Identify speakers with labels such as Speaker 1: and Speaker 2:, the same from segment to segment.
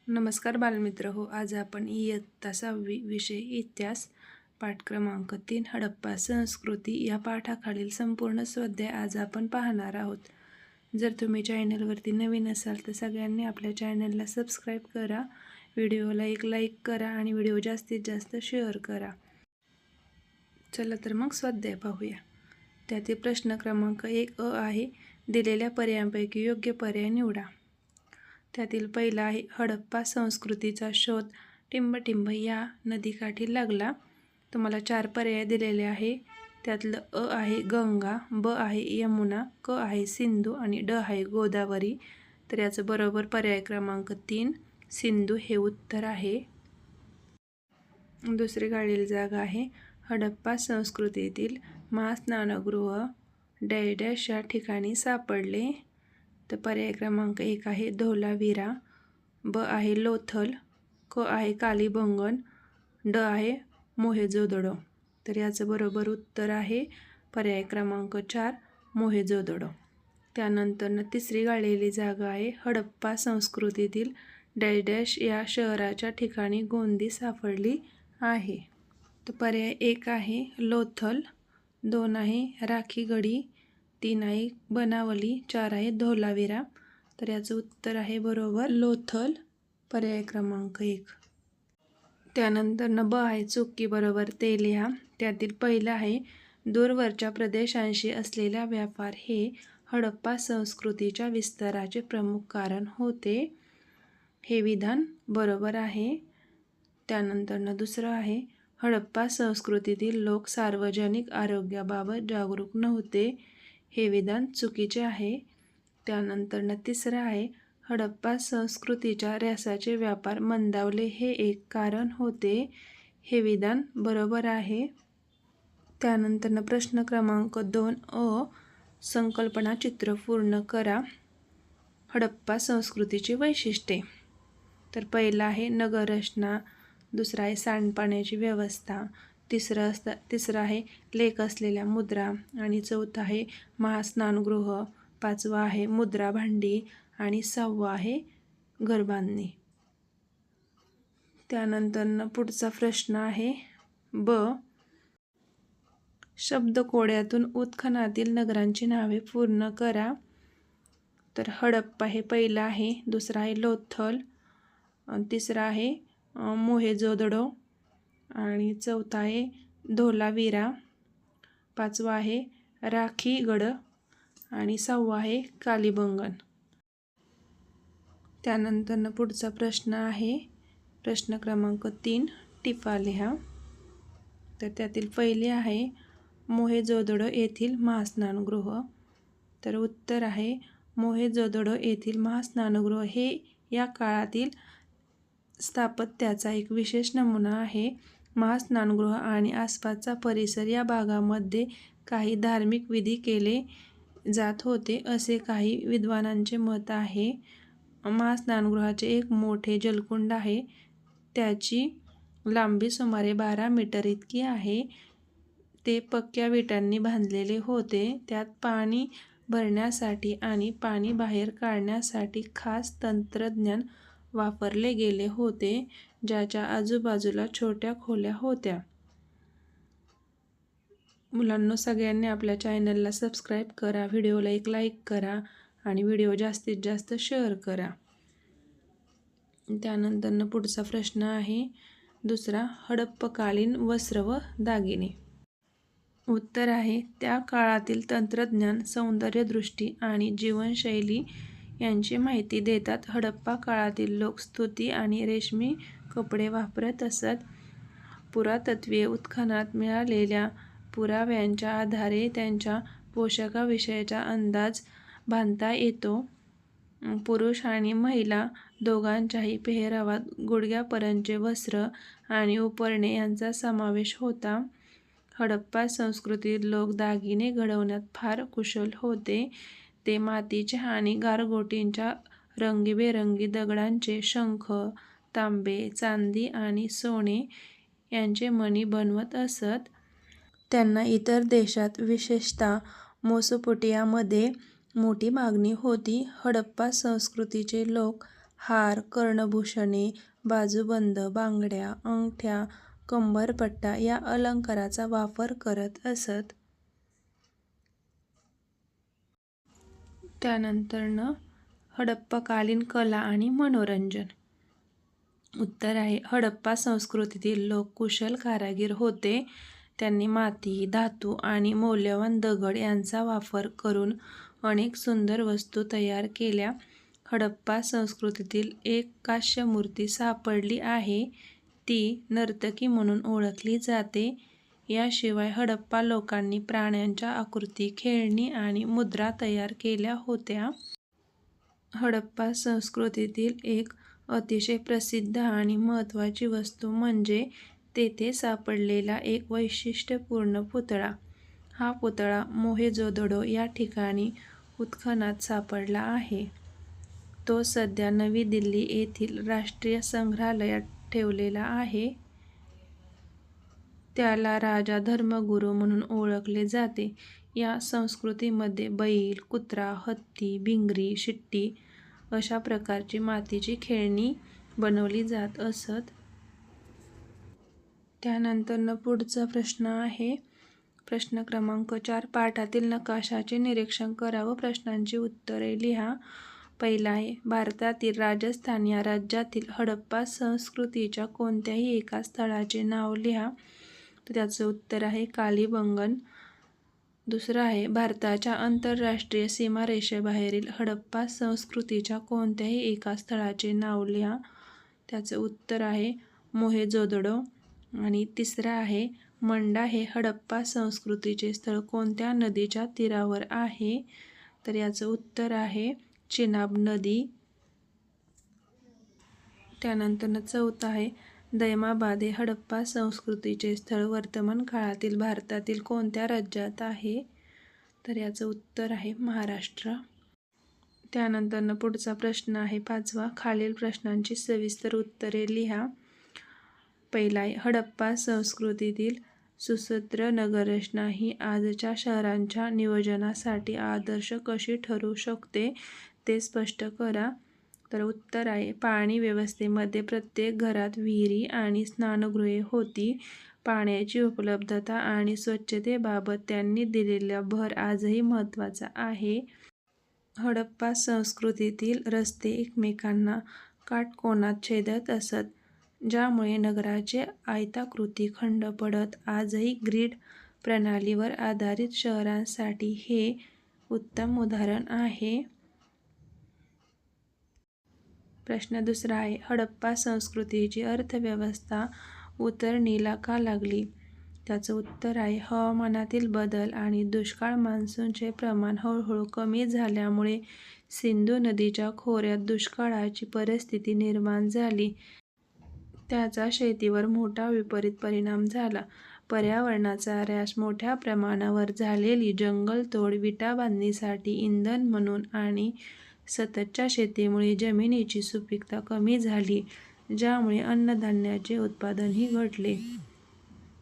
Speaker 1: नमस्कार बालमित्र हो. आज आपण इयत्ता 6वी विषय इतिहास पाठ क्रमांक 3 हडप्पा संस्कृती या पाठाखालील संपूर्ण स्वाध्याय आज आपण पाहणार आहोत. जर तुम्ही चॅनलवरती नवीन असाल तर सगळ्यांनी आपल्या चॅनलला सबस्क्राईब करा, व्हिडिओला एक लाईक करा आणि व्हिडिओ जास्तीत जास्त शेअर करा. चला तर मग स्वाध्याय पाहूया. त्यातील प्रश्न क्रमांक 1 आहे, दिलेल्या पर्यायांपैकी योग्य पर्याय निवडा. त्यातील पहिला आहे, हडप्पा संस्कृतीचा शोध टिंबटिंब या नदीकाठी लागला. तुम्हाला 4 पर्याय दिलेले आहे. त्यातलं आहे गंगा, ब आहे यमुना, क आहे सिंधू आणि ड आहे गोदावरी. तर याचं बरोबर पर्याय क्रमांक 3 सिंधू हे उत्तर आहे. दुसरी काढलेली जागा आहे, हडप्पा संस्कृतीतील महास्नानगृह डॅश डॅश या ठिकाणी सापडले. तर पर्याय क्रमांक 1 आहे धोलावीरा, ब आहे लोथल, क आहे कालीबंगन, ड आहे मोहेंजोदडो. तर याचं बरोबर उत्तर आहे पर्याय क्रमांक 4 मोहेंजोदडो. त्यानंतर तिसरी गाळलेली जागा आहे, हडप्पा संस्कृतीतील डॅश डॅश या शहराच्या ठिकाणी गोंदी सापडली आहे. तर पर्याय 1 आहे लोथल, 2 आहे राखीगढी, 3 आहे बनावली, 4 आहे धोलावीरा. तर याचं उत्तर आहे बरोबर लोथल, पर्याय क्रमांक 1. त्यानंतर ब आहे चुकी बरोबर ते लिहा. त्यातील पहिलं आहे, दूरवरच्या प्रदेशांशी असलेला व्यापार हे हडप्पा संस्कृतीच्या विस्ताराचे प्रमुख कारण होते. हे विधान बरोबर आहे. त्यानंतर दुसरं आहे, हडप्पा संस्कृतीतील लोक सार्वजनिक आरोग्याबाबत जागरूक नव्हते. हे विधान चुकीचे आहे. त्यानंतर तिसरं आहे, हडप्पा संस्कृतीच्या रॅसाचे व्यापार मंदावले हे एक कारण होते. हे विधान बरोबर आहे. त्यानंतर प्रश्न क्रमांक 2 संकल्पना चित्र पूर्ण करा. हडप्पा संस्कृतीची वैशिष्ट्ये. तर पहिला आहे नगररचना, दुसरा आहे सांडपाण्याची व्यवस्था, तिसरं आहे लेख असलेल्या मुद्रा आणि चौथं आहे महास्नानगृह, 5वं आहे मुद्रा भांडी आणि 6वं आहे घरबांधणी. त्यानंतर पुढचा प्रश्न आहे ब, शब्दकोड्यातून उत्खनातील नगरांची नावे पूर्ण करा. तर हडप्पा हे पहिलं आहे, दुसरं आहे लोथल, तिसरं आहे मोहेंजोदडो आणि चौथा आहे धोलावीरा, 5वं आहे राखीगढ आणि 6वं आहे कालीबंगन. त्यानंतर पुढचा प्रश्न आहे प्रश्न क्रमांक 3, टिपा लिहा. तर त्यातील पहिले आहे मोहेंजोदडो येथील महास्नानगृह. तर उत्तर आहे मोहेंजोदडो येथील महास्नानगृह हे या काळातील स्थापत्याचा एक विशेष नमुना आहे. महास्नानगृह आणि आसपासचा परिसर या भागामध्ये काही धार्मिक विधी केले जात होते असे काही विद्वानांचे मत आहे. महास्नानगृहाचे एक मोठे जलकुंड आहे. त्याची लांबी सुमारे 12 मीटर इतकी आहे. ते पक्क्या विटांनी बांधलेले होते. त्यात पाणी भरण्यासाठी आणि पाणी बाहेर काढण्यासाठी खास तंत्रज्ञान वापरले गेले होते, ज्याच्या आजूबाजूला छोट्या खोल्या होत्या. मुलांनो, सगळ्यांनी आपल्या चॅनलला सबस्क्राईब करा, व्हिडिओला एक लाईक करा आणि व्हिडिओ जास्तीत जास्त शेअर करा. त्यानंतर पुढचा प्रश्न आहे दुसरा, हडप्पकालीन वस्त्र व दागिने. उत्तर आहे, त्या काळातील तंत्रज्ञान, सौंदर्यदृष्टी आणि जीवनशैली यांची माहिती देतात. हडप्पा काळातील लोक स्तूती आणि रेशमी कपडे वापरत असत. पुरातत्त्वीय उत्खनात मिळालेल्या पुराव्यांच्या आधारे त्यांच्या पोशाखाविषयीचा अंदाज बांधता येतो. पुरुष आणि महिला दोघांच्याही पेहरावात गुडघ्यापर्यंतचे वस्त्र आणि उपरणे यांचा समावेश होता. हडप्पा संस्कृतीत लोक दागिने घडवण्यात फार कुशल होते. ते मातीच्या आणि गारगोटीच्या रंगीबेरंगी दगडांचे शंख, तांबे, चांदी आणि सोने यांचे मणी बनवत असत. त्यांना इतर देशात, विशेषतः मेसोपोटेमियामध्ये मोठी मागणी होती. हडप्पा संस्कृतीचे लोक हार, कर्णभूषणे, बाजूबंद, बांगड्या, अंगठ्या, कंबरपट्टा या अलंकाराचा वापर करत असत. त्यानंतरनं हडप्पाकालीन कला आणि मनोरंजन. उत्तर आहे हडप्पा संस्कृतीतील लोक कुशल कारागीर होते. त्यांनी माती, धातू आणि मौल्यवान दगड यांचा वापर करून अनेक सुंदर वस्तू तयार केल्या. हडप्पा संस्कृतीतील एक कांस्यमूर्ती सापडली आहे. ती नर्तकी म्हणून ओळखली जाते. याशिवाय हडप्पा लोकांनी प्राण्यांच्या आकृती, खेळणी आणि मुद्रा तयार केल्या होत्या. हडप्पा संस्कृतीतील एक अतिशय प्रसिद्ध आणि महत्त्वाची वस्तू म्हणजे तेथे सापडलेला एक वैशिष्ट्यपूर्ण पुतळा. हा पुतळा मोहेंजोदडो या ठिकाणी उत्खनात सापडला आहे. तो सध्या नवी दिल्ली येथील राष्ट्रीय संग्रहालयात ठेवलेला आहे. त्याला राजा धर्मगुरू म्हणून ओळखले जाते. या संस्कृतीमध्ये बैल, कुत्रा, हत्ती, भिंगरी, शिट्टी अशा प्रकारची मातीची खेळणी बनवली जात असत. त्यानंतरनं पुढचा प्रश्न आहे प्रश्न क्रमांक 4. पाठातील नकाशाचे निरीक्षण करा व प्रश्नांची उत्तरे लिहा. पहिला आहे भारतातील राजस्थान या राज्यातील हडप्पा संस्कृतीच्या कोणत्याही एका स्थळाचे नाव लिहा. तर त्याचं उत्तर आहे कालीबंगन. दुसरं आहे भारताच्या आंतरराष्ट्रीय सीमारेषेबाहेरील हडप्पा संस्कृतीच्या कोणत्याही एका स्थळाचे नाव लिहा. त्याचं उत्तर आहे मोहेंजोदडो. आणि तिसरं आहे मंडा हे हडप्पा संस्कृतीचे स्थळ कोणत्या नदीच्या तीरावर आहे. तर याचं उत्तर आहे चिनाब नदी. त्यानंतर चौथं आहे दैमाबाद हे हडप्पा संस्कृतीचे स्थळ वर्तमान काळातील भारतातील कोणत्या राज्यात आहे. तर याचं उत्तर आहे महाराष्ट्र. त्यानंतर पुढचा प्रश्न आहे 5वा. खालील प्रश्नांची सविस्तर उत्तरे लिहा. पहिला आहे हडप्पा संस्कृतीतील सुसूत्र नगररचना ही आजच्या शहरांच्या नियोजनासाठी आदर्श कशी ठरू शकते ते स्पष्ट करा. तर उत्तर आहे पाणी व्यवस्थेमध्ये प्रत्येक घरात विहिरी आणि स्नानगृहे होती. पाण्याची उपलब्धता आणि स्वच्छतेबाबत त्यांनी दिलेला भर आजही महत्त्वाचा आहे. हडप्पा संस्कृतीतील रस्ते एकमेकांना काटकोनात छेदत असत, ज्यामुळे नगराचे आयताकृती खंड पडत. आजही ग्रीड प्रणालीवर आधारित शहरांसाठी हे उत्तम उदाहरण आहे. प्रश्न दुसरा आहे हडप्पा संस्कृतीची अर्थव्यवस्था उतरणीला का लागली. त्याचं उत्तर आहे हवामानातील बदल आणि दुष्काळ. मान्सूनचे प्रमाण हळूहळू कमी झाल्यामुळे सिंधू नदीच्या खोऱ्यात दुष्काळाची परिस्थिती निर्माण झाली. त्याचा शेतीवर मोठा विपरीत परिणाम झाला. पर्यावरणाचा ऱ्हास, मोठ्या प्रमाणावर झालेली जंगलतोड, विटा बांधणीसाठी इंधन म्हणून आणि सततच्या शेतीमुळे जमिनीची सुपीकता कमी झाली, ज्यामुळे अन्नधान्याचे उत्पादनही घटले.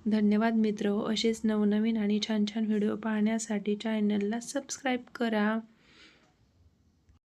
Speaker 1: धन्यवाद मित्रहो. असेच नवनवीन आणि छान छान व्हिडिओ पाहण्यासाठी चॅनलला सबस्क्राईब करा.